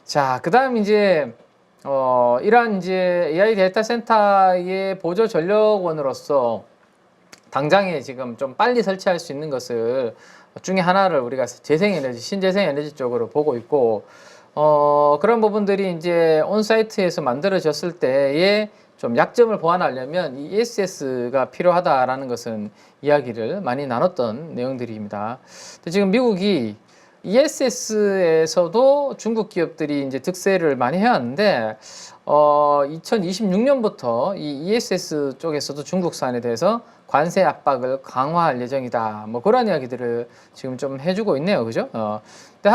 자, 그 다음 이제, 이러한 이제 AI 데이터 센터의 보조 전력원으로서 당장에 지금 좀 빨리 설치할 수 있는 것을 중에 하나를 우리가 재생에너지, 신재생에너지 쪽으로 보고 있고, 그런 부분들이 이제 온사이트에서 만들어졌을 때에 좀 약점을 보완하려면 이 ESS가 필요하다라는 것은 이야기를 많이 나눴던 내용들입니다. 지금 미국이 ESS에서도 중국 기업들이 이제 득세를 많이 해왔는데, 2026년부터 이 ESS 쪽에서도 중국산에 대해서 관세 압박을 강화할 예정이다. 뭐 그런 이야기들을 지금 좀 해주고 있네요. 그죠? 근데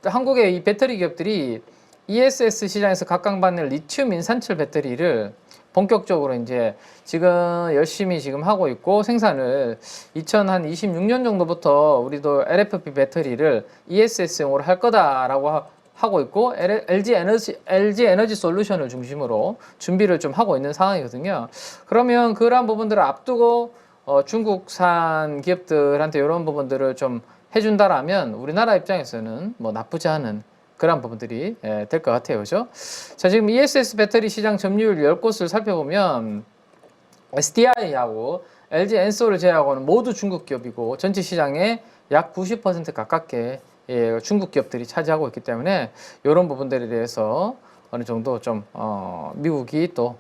한국의 이 배터리 기업들이 ESS 시장에서 각광받는 리튬 인산철 배터리를 본격적으로 이제 지금 열심히 지금 하고 있고 생산을 2026년 정도부터 우리도 LFP 배터리를 ESS용으로 할 거다라고 하고 있고 LG 에너지 솔루션을 중심으로 준비를 좀 하고 있는 상황이거든요. 그러면 그러한 부분들을 앞두고 중국산 기업들한테 이런 부분들을 좀 해준다라면 우리나라 입장에서는 뭐 나쁘지 않은 그런 부분들이 될 것 같아요. 그죠? 자, 지금 ESS 배터리 시장 점유율 10곳을 살펴보면 SDI하고 LG 엔솔을 제외하고는 모두 중국 기업이고 전체 시장의 약 90% 가깝게 중국 기업들이 차지하고 있기 때문에 이런 부분들에 대해서 어느 정도 좀 미국이 또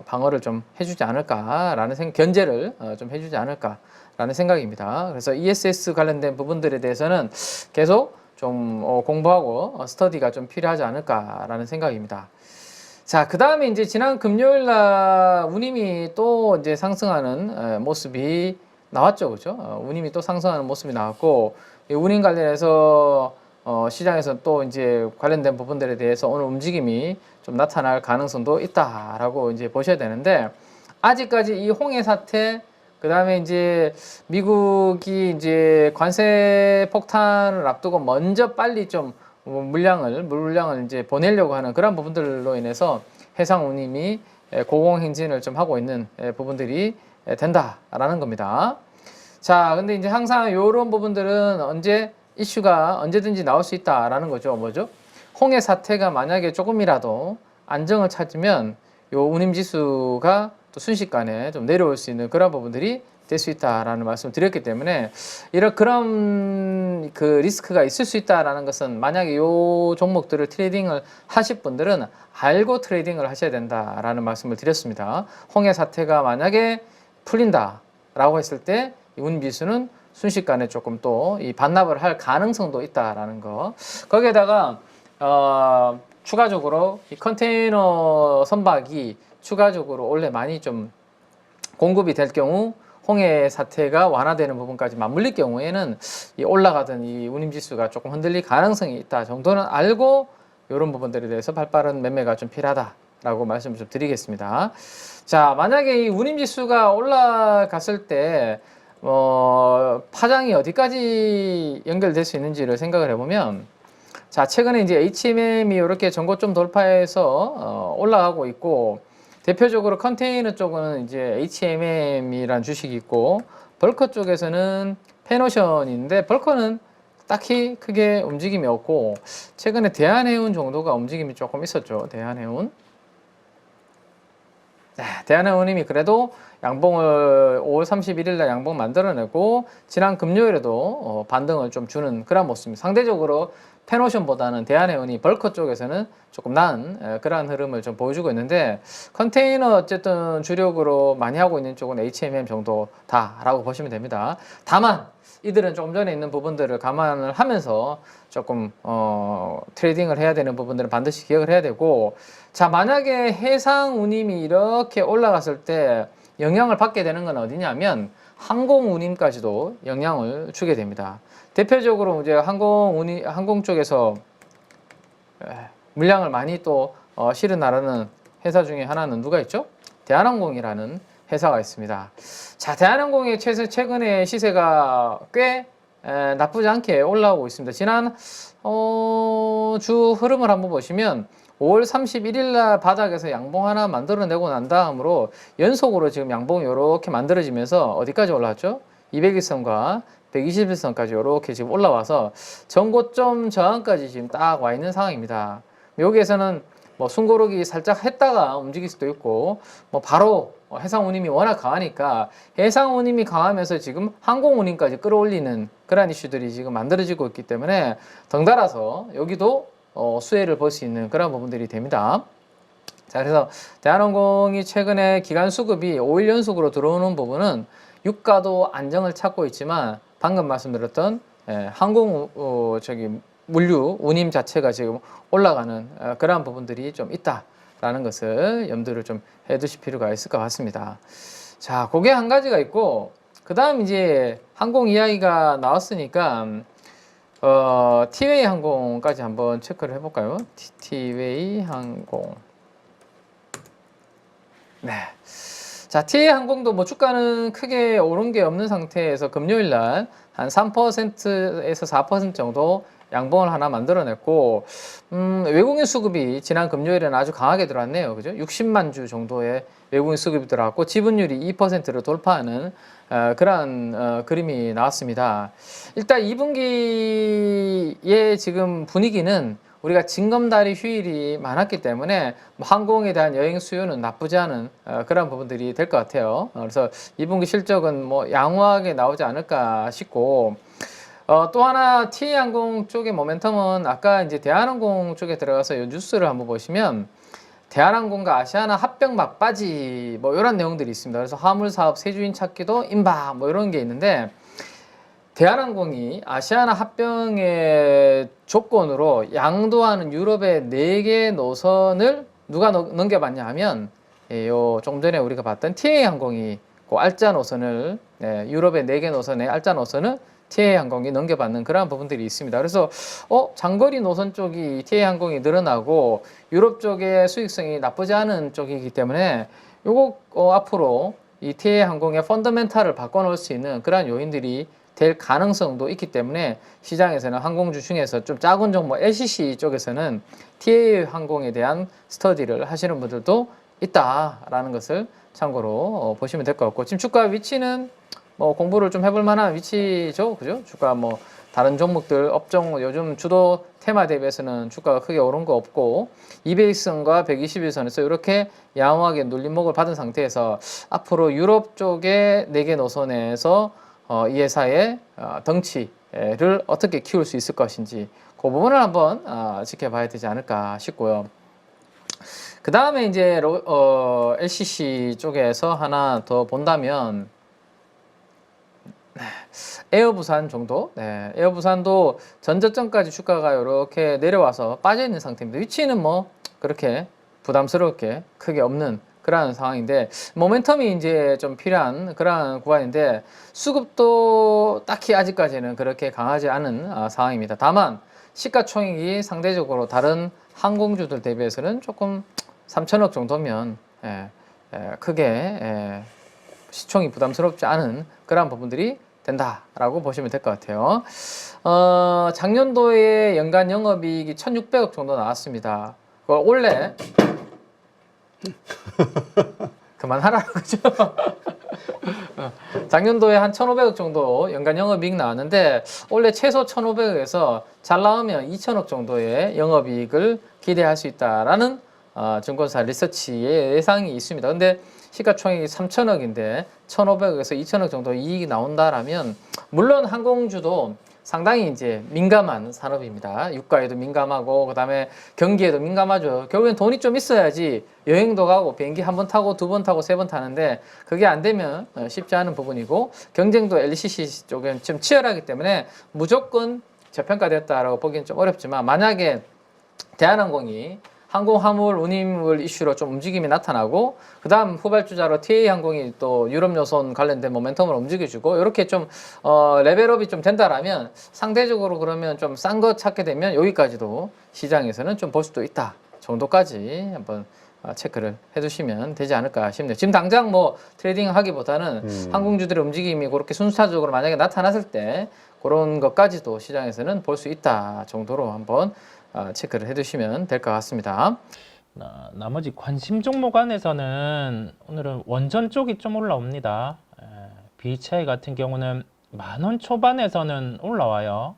방어를 좀 해주지 않을까라는 견제를 좀 해주지 않을까라는 생각입니다. 그래서 ESS 관련된 부분들에 대해서는 계속 좀 공부하고 스터디가 좀 필요하지 않을까라는 생각입니다. 자, 그 다음에 이제 지난 금요일 날 운임이 또 이제 상승하는 모습이 나왔죠. 그죠? 운임이 또 상승하는 모습이 나왔고, 이 운임 관련해서 시장에서 또 이제 관련된 부분들에 대해서 오늘 움직임이 좀 나타날 가능성도 있다라고 이제 보셔야 되는데, 아직까지 이 홍해 사태, 그 다음에 이제 미국이 이제 관세 폭탄을 앞두고 먼저 빨리 좀 물량을 이제 보내려고 하는 그런 부분들로 인해서 해상 운임이 고공행진을 좀 하고 있는 부분들이 된다라는 겁니다. 자, 근데 이제 항상 이런 부분들은 이슈가 언제든지 나올 수 있다라는 거죠. 뭐죠? 홍해 사태가 만약에 조금이라도 안정을 찾으면 요 운임 지수가 또 순식간에 좀 내려올 수 있는 그런 부분들이 될 수 있다라는 말씀을 드렸기 때문에 그런 그 리스크가 있을 수 있다라는 것은 만약에 요 종목들을 트레이딩을 하실 분들은 알고 트레이딩을 하셔야 된다라는 말씀을 드렸습니다. 홍해 사태가 만약에 풀린다라고 했을 때 운임 지수는 순식간에 조금 또 이 반납을 할 가능성도 있다라는 거. 거기에다가 추가적으로 이 컨테이너 선박이 추가적으로 원래 많이 좀 공급이 될 경우 홍해 사태가 완화되는 부분까지 맞물릴 경우에는 이 올라가던 이 운임지수가 조금 흔들릴 가능성이 있다 정도는 알고 이런 부분들에 대해서 발빠른 매매가 좀 필요하다라고 말씀을 좀 드리겠습니다. 자, 만약에 이 운임지수가 올라갔을 때 파장이 어디까지 연결될 수 있는지를 생각을 해보면, 자, 최근에 이제 HMM이 이렇게 전고점 돌파해서 올라가고 있고, 대표적으로 컨테이너 쪽은 이제 HMM이란 주식이 있고, 벌커 쪽에서는 페노션인데, 벌커는 딱히 크게 움직임이 없고, 최근에 대한해운 정도가 움직임이 조금 있었죠. 대한해운. 대한해운님이 그래도 양봉을 5월 31일 날 양봉 만들어내고 지난 금요일에도 반등을 좀 주는 그런 모습입니다. 상대적으로 페노션보다는 대한해운이 벌커 쪽에서는 조금 나은 그러한 흐름을 좀 보여주고 있는데, 컨테이너 어쨌든 주력으로 많이 하고 있는 쪽은 HMM 정도다라고 보시면 됩니다. 다만 이들은 조금 전에 있는 부분들을 감안을 하면서 조금 트레이딩을 해야 되는 부분들은 반드시 기억을 해야 되고, 자, 만약에 해상 운임이 이렇게 올라갔을 때 영향을 받게 되는 건 어디냐면 항공 운임까지도 영향을 주게 됩니다. 대표적으로 이제 항공 쪽에서 물량을 많이 또 실은 나라는 회사 중에 하나는 누가 있죠? 대한항공이라는 회사가 있습니다. 자, 대한항공의 최근에 시세가 꽤 나쁘지 않게 올라오고 있습니다. 지난 주 흐름을 한번 보시면 5월 31일 날 바닥에서 양봉 하나 만들어내고 난 다음으로 연속으로 지금 양봉이 이렇게 만들어지면서 어디까지 올라왔죠? 200일선과 121선까지 이렇게 지금 올라와서 전고점 저항까지 지금 딱 와 있는 상황입니다. 여기에서는 뭐 숨고르기 살짝 했다가 움직일 수도 있고 뭐 바로 해상 운임이 워낙 강하니까 해상 운임이 강하면서 지금 항공 운임까지 끌어올리는 그런 이슈들이 지금 만들어지고 있기 때문에 덩달아서 여기도 수혜를 볼 수 있는 그런 부분들이 됩니다. 자, 그래서 대한항공이 최근에 기간 수급이 5일 연속으로 들어오는 부분은 유가도 안정을 찾고 있지만 방금 말씀드렸던 항공 물류 운임 자체가 지금 올라가는 그러한 부분들이 좀 있다라는 것을 염두를 좀 해두실 필요가 있을 것 같습니다. 자, 그게 한 가지가 있고 그 다음 이제 항공 이야기가 나왔으니까 티웨이 항공까지 한번 체크를 해볼까요? 티웨이 항공. 네. 자, 티웨이 항공도 뭐 주가는 크게 오른 게 없는 상태에서 금요일 날 한 3%에서 4% 정도 양봉을 하나 만들어냈고, 외국인 수급이 지난 금요일에는 아주 강하게 들어왔네요. 그죠? 60만 주 정도의 외국인 수급이 들어왔고, 지분율이 2%를 돌파하는 그러한 그림이 나왔습니다. 일단 2분기의 지금 분위기는 우리가 징검다리 휴일이 많았기 때문에 항공에 대한 여행 수요는 나쁘지 않은 그런 부분들이 될 것 같아요. 그래서 2분기 실적은 뭐 양호하게 나오지 않을까 싶고, 또 하나 티웨이항공 쪽의 모멘텀은 아까 이제 대한항공 쪽에 들어가서 이 뉴스를 한번 보시면 대한항공과 아시아나 합병 막바지 뭐 이런 내용들이 있습니다. 그래서 화물 사업 세주인 찾기도 임박 뭐 이런 게 있는데 대한항공이 아시아나 합병의 조건으로 양도하는 유럽의 4개 노선을 누가 넘겨봤냐 하면 요 조금 전에 우리가 봤던 티웨이항공이 그 알짜 노선을 유럽의 4개 노선의 알짜 노선을 티웨이항공이 넘겨받는 그러한 부분들이 있습니다. 그래서 장거리 노선 쪽이 티웨이항공이 늘어나고 유럽 쪽의 수익성이 나쁘지 않은 쪽이기 때문에 요거 앞으로 이 티웨이항공의 펀더멘탈을 바꿔놓을 수 있는 그러한 요인들이 될 가능성도 있기 때문에 시장에서는 항공주 중에서 좀 작은 종목 LCC 쪽에서는 티웨이항공에 대한 스터디를 하시는 분들도 있다라는 것을 참고로 보시면 될 것 같고, 지금 주가 위치는 뭐 공부를 좀 해볼 만한 위치죠. 그죠? 주가 뭐 다른 종목들 업종 요즘 주도 테마 대비해서는 주가가 크게 오른 거 없고 200선과 121선에서 이렇게 양호하게 눌림목을 받은 상태에서 앞으로 유럽 쪽의 4개 노선에서 이 회사의 덩치를 어떻게 키울 수 있을 것인지 그 부분을 한번 지켜봐야 되지 않을까 싶고요. 그 다음에 이제 LCC 쪽에서 하나 더 본다면 에어부산 정도? 네, 에어부산도 전저점까지 주가가 이렇게 내려와서 빠져있는 상태입니다. 위치는 뭐 그렇게 부담스럽게 크게 없는 그러한 상황인데 모멘텀이 이제 좀 필요한 그러한 구간인데 수급도 딱히 아직까지는 그렇게 강하지 않은 상황입니다. 다만 시가총액이 상대적으로 다른 항공주들 대비해서는 조금 3천억 정도면 크게 시총이 부담스럽지 않은 그러한 부분들이 된다라고 보시면 될 것 같아요. 작년도에 연간 영업이익이 1,600억 정도 나왔습니다. 원래 그만하라고 그죠? 작년도에 한 1,500억 정도 연간 영업이익 나왔는데 원래 최소 1,500억에서 잘 나오면 2,000억 정도의 영업이익을 기대할 수 있다라는 증권사 리서치의 예상이 있습니다. 근데 시가총액이 3,000억인데 1,500억에서 2,000억 정도 이익이 나온다라면 물론 항공주도 상당히 이제 민감한 산업입니다. 유가에도 민감하고 그다음에 경기에도 민감하죠. 결국엔 돈이 좀 있어야지 여행도 가고 비행기 한 번 타고 2번 타고 3번 타는데 그게 안 되면 쉽지 않은 부분이고 경쟁도 LCC 쪽은 좀 치열하기 때문에 무조건 저평가됐다라고 보기는 좀 어렵지만 만약에 대한항공이 항공 화물 운임을 이슈로 좀 움직임이 나타나고 그 다음 후발주자로 티웨이항공이 또 유럽 노선 관련된 모멘텀을 움직여주고 이렇게 좀 레벨업이 좀 된다라면 상대적으로 그러면 좀 싼 거 찾게 되면 여기까지도 시장에서는 좀 볼 수도 있다 정도까지 한번 체크를 해두시면 되지 않을까 싶네요. 지금 당장 뭐 트레이딩 하기보다는 항공주들의 움직임이 그렇게 순차적으로 만약에 나타났을 때 그런 것까지도 시장에서는 볼 수 있다 정도로 한번 체크를 해두시면 될 것 같습니다. 나머지 관심 종목 안에서는 오늘은 원전 쪽이 좀 올라옵니다. BHI 같은 경우는 10,000원 초반에서는 올라와요.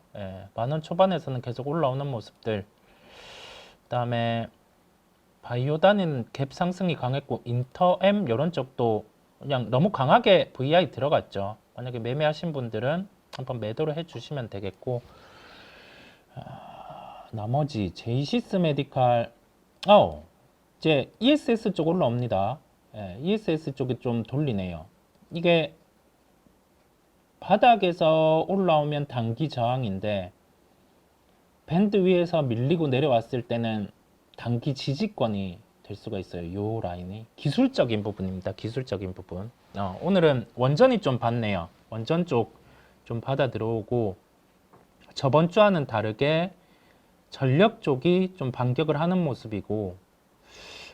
10,000원 초반에서는 계속 올라오는 모습들. 그다음에 바이오단은 갭 상승이 강했고 인터엠 이런 쪽도 그냥 너무 강하게 VI 들어갔죠. 만약에 매매하신 분들은 한번 매도를 해주시면 되겠고, 나머지 제이시스 메디칼, 이제 ESS 쪽 올라옵니다. 예, ESS 쪽이 좀 돌리네요. 이게 바닥에서 올라오면 단기 저항인데 밴드 위에서 밀리고 내려왔을 때는 단기 지지권이 될 수가 있어요. 요 라인이 기술적인 부분입니다. 기술적인 부분. 오늘은 원전이 좀 받네요. 원전 쪽 좀 받아 들어오고, 저번 주와는 다르게 전력 쪽이 좀 반격을 하는 모습이고,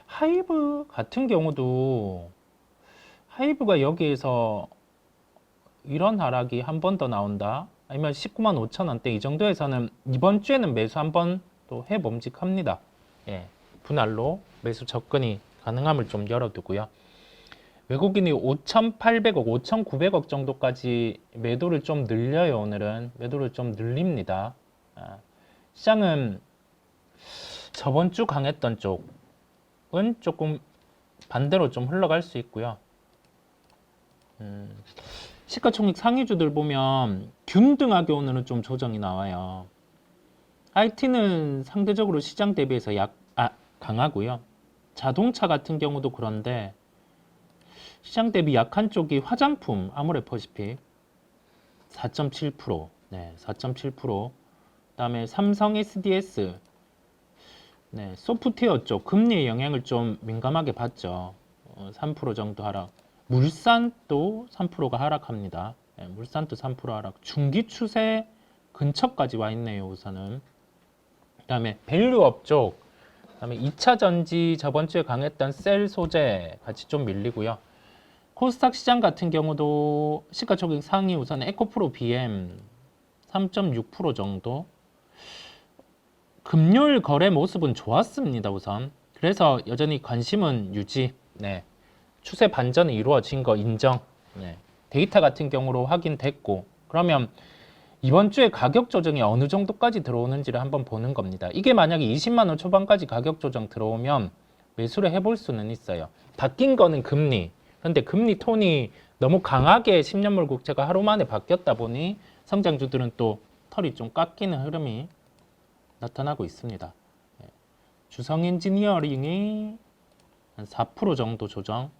하이브 같은 경우도 하이브가 여기에서 이런 하락이 한 번 더 나온다, 아니면 19만 5천 원대 이 정도에서는 이번 주에는 매수 한 번 또 해봄직합니다. 예, 분할로 매수 접근이 가능함을 좀 열어두고요. 외국인이 5,800억, 5,900억 정도까지 매도를 좀 늘려요. 오늘은 매도를 좀 늘립니다. 시장은 저번 주 강했던 쪽은 조금 반대로 좀 흘러갈 수 있고요. 시가총액 상위주들 보면 균등하게 오늘은 좀 조정이 나와요. IT는 상대적으로 시장 대비해서 강하고요. 자동차 같은 경우도 그런데 시장 대비 약한 쪽이 화장품, 아모레퍼시픽 4.7%, 네, 4.7%. 그다음에 삼성 SDS, 네, 소프트웨어 쪽 금리의 영향을 좀 민감하게 받죠. 3% 정도 하락. 물산도 3%가 하락합니다. 네, 물산도 3% 하락. 중기 추세 근처까지 와 있네요, 우선은. 그다음에 밸류업 쪽, 그다음에 2차 전지 저번 주에 강했던 셀 소재 같이 좀 밀리고요. 코스닥 시장 같은 경우도 시가총액 상위 우선 에코프로 BM 3.6% 정도. 금요일 거래 모습은 좋았습니다, 우선. 그래서 여전히 관심은 유지. 네. 추세 반전이 이루어진 거 인정. 네. 데이터 같은 경우로 확인됐고, 그러면 이번 주에 가격 조정이 어느 정도까지 들어오는지를 한번 보는 겁니다. 이게 만약에 20만 원 초반까지 가격 조정 들어오면 매수를 해볼 수는 있어요. 바뀐 거는 금리. 근데 금리 톤이 너무 강하게 10년물 국채가 하루 만에 바뀌었다 보니 성장주들은 또 털이 좀 깎이는 흐름이 나타나고 있습니다. 주성 엔지니어링이 한 4% 정도 조정.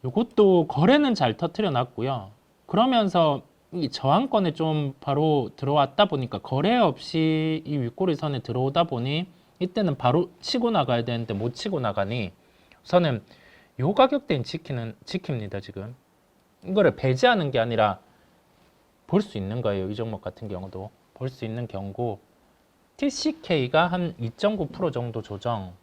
이것도 거래는 잘 터트려 놨고요. 그러면서 이 저항권에 좀 바로 들어왔다 보니까 거래 없이 이 윗꼬리선에 들어오다 보니 이때는 바로 치고 나가야 되는데 못 치고 나가니 우선은 요 가격대는 지킵니다. 지금 이거를 배제하는 게 아니라 볼 수 있는 거예요. 이 종목 같은 경우도 볼 수 있는 경고. TCK가 한 2.9% 정도 조정,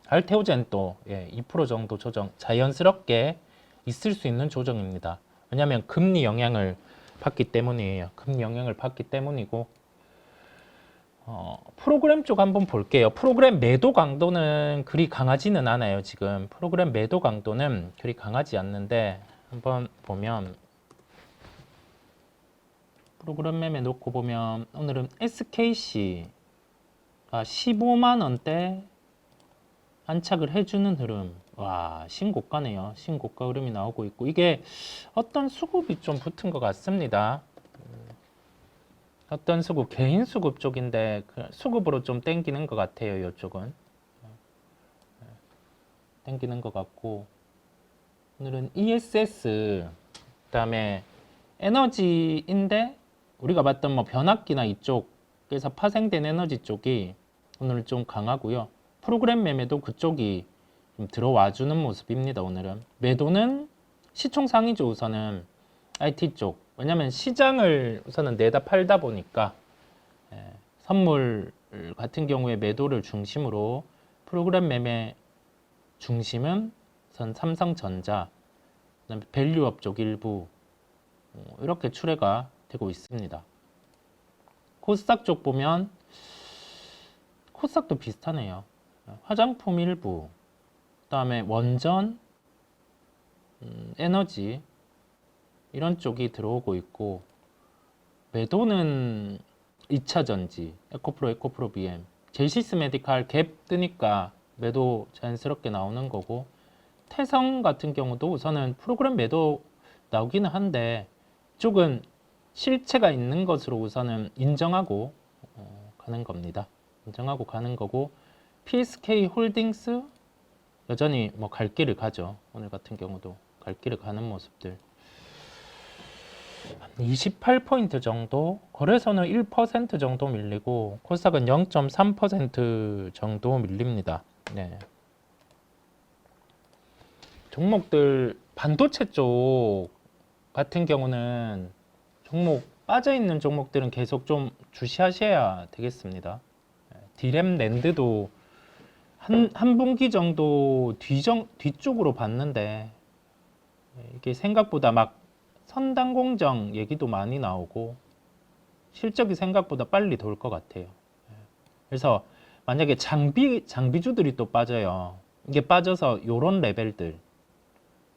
알테오젠 또 2% 정도 조정, 자연스럽게 있을 수 있는 조정입니다. 왜냐하면 금리 영향을 받기 때문이에요. 금리 영향을 받기 때문이고, 프로그램 쪽 한번 볼게요. 프로그램 매도 강도는 그리 강하지는 않아요. 지금 프로그램 매도 강도는 그리 강하지 않는데, 한번 보면 프로그램 매매 놓고 보면 오늘은 SKC가 15만 원대 안착을 해주는 흐름. 와, 신고가네요. 신고가 흐름이 나오고 있고, 이게 어떤 수급이 좀 붙은 것 같습니다. 어떤 수급, 개인 수급 쪽인데 수급으로 좀 땡기는 것 같아요. 이쪽은 땡기는 것 같고, 오늘은 ESS, 그다음에 에너지인데 우리가 봤던 뭐 변압기나 이쪽에서 파생된 에너지 쪽이 오늘 좀 강하고요. 프로그램 매매도 그쪽이 좀 들어와 주는 모습입니다. 오늘은 매도는 시총 상위죠. 우선은 IT 쪽. 왜냐하면 시장을 우선은 내다 팔다 보니까 선물 같은 경우에 매도를 중심으로 프로그램 매매 중심은 우선 삼성전자, 그다음에 밸류업 쪽 일부 이렇게 추례가 되고 있습니다. 코스닥 쪽 보면 코스닥도 비슷하네요. 화장품 일부, 그다음에 원전, 에너지 이런 쪽이 들어오고 있고, 매도는 2차 전지, 에코프로 BM, 젤시스 메디칼 갭 뜨니까 매도 자연스럽게 나오는 거고, 태성 같은 경우도 우선은 프로그램 매도 나오기는 한데 이쪽은 실체가 있는 것으로 우선은 인정하고 가는 겁니다. 인정하고 가는 거고, PSK 홀딩스 여전히 뭐 갈 길을 가죠. 오늘 같은 경우도 갈 길을 가는 모습들. 28포인트 정도, 거래소는 1% 정도 밀리고 코스닥은 0.3% 정도 밀립니다. 네. 종목들 반도체 쪽 같은 경우는 종목 빠져있는 종목들은 계속 좀 주시하셔야 되겠습니다. 디램 랜드도 한 분기 정도 뒤쪽으로 봤는데 이게 생각보다 막 선당 공정 얘기도 많이 나오고 실적이 생각보다 빨리 돌 것 같아요. 그래서 만약에 장비주들이 또 빠져요. 이게 빠져서 요런 레벨들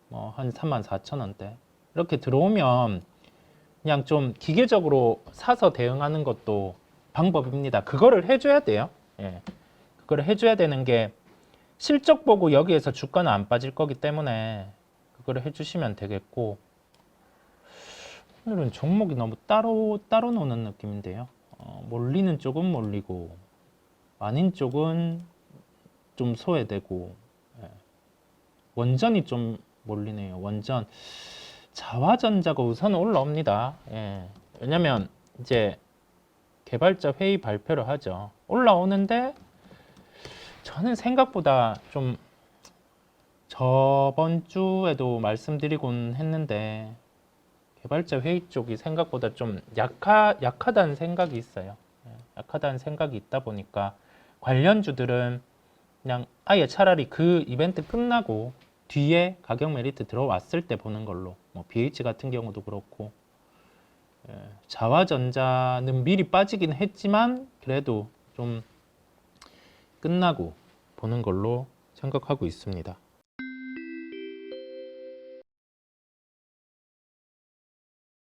뭐 한 34,000원대 이렇게 들어오면 그냥 좀 기계적으로 사서 대응하는 것도 방법입니다. 그거를 해줘야 돼요. 예. 그거를 해줘야 되는 게 실적 보고 여기에서 주가는 안 빠질 거기 때문에 그거를 해주시면 되겠고, 오늘은 종목이 너무 따로 노는 느낌인데요. 몰리는 쪽은 몰리고 아닌 쪽은 좀 소외되고, 예. 원전이 좀 몰리네요. 원전 자화전자가 우선 올라옵니다. 예. 왜냐면 이제 개발자 회의 발표를 하죠. 올라오는데 저는 생각보다 좀 저번 주에도 말씀드리곤 했는데 개발자 회의 쪽이 생각보다 좀 약하다는 생각이 있어요. 예. 약하다는 생각이 있다 보니까 관련주들은 그냥 아예 차라리 그 이벤트 끝나고 뒤에 가격 메리트 들어왔을 때 보는 걸로, 뭐 BH 같은 경우도 그렇고, 예, 자화전자는 미리 빠지긴 했지만 그래도 좀 끝나고 보는 걸로 생각하고 있습니다.